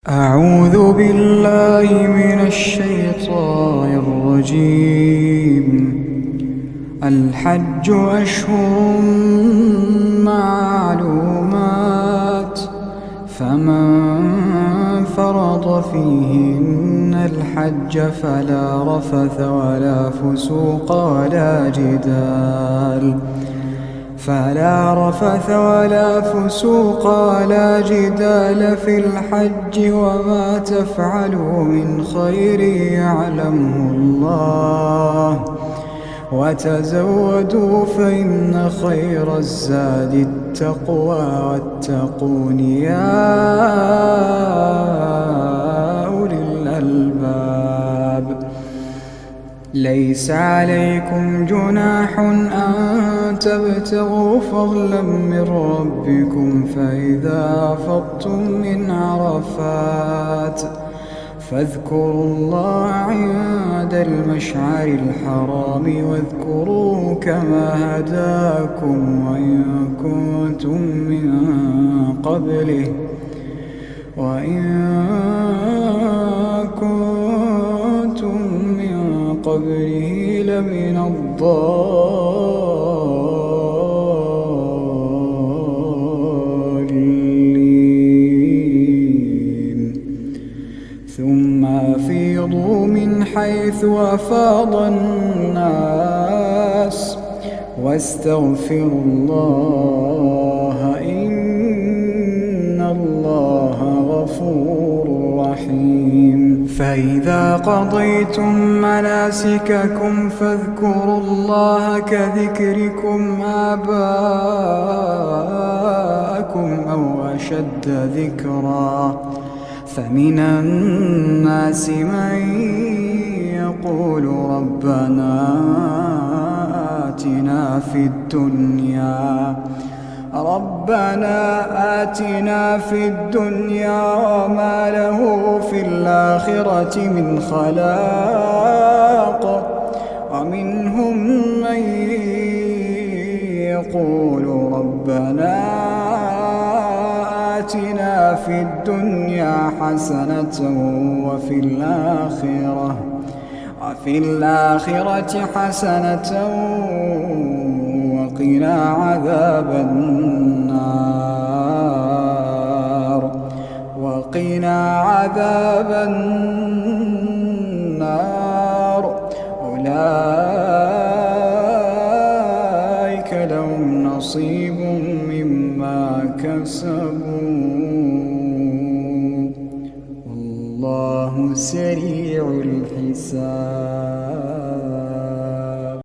أعوذ بالله من الشيطان الرجيم. الحج أشهر معلومات، فمن فرض فيهن الحج فلا رفث ولا فسوق ولا جدال في الحج، وما تفعلوا من خير يعلمه الله، وتزودوا فإن خير الزاد التقوى، واتقون يا أولي الألباب. ليس عليكم جناح أن تبتغوا فضلا من ربكم، فإذا أفضتم من عرفات فاذكروا الله عند المشعر الحرام، واذكروه كما هداكم، وإن كنتم من قبله لمن الضالين. ثم أفيضوا من حيث أفاض الناس، واستغفروا الله، إن الله غفور رحيم. فإذا قضيتم مناسككم فاذكروا الله كذكركم آباءكم أو أشد ذكرا، فمن الناس من يقول ربنا آتنا في الدنيا وما له في الآخرة من خلاق. ومنهم من يقول ربنا آتنا في الدنيا حسنة وفي الآخرة حسنة وقنا عذاب النار. أولئك لهم نصيب مما كسبوا، والله سريع الحساب.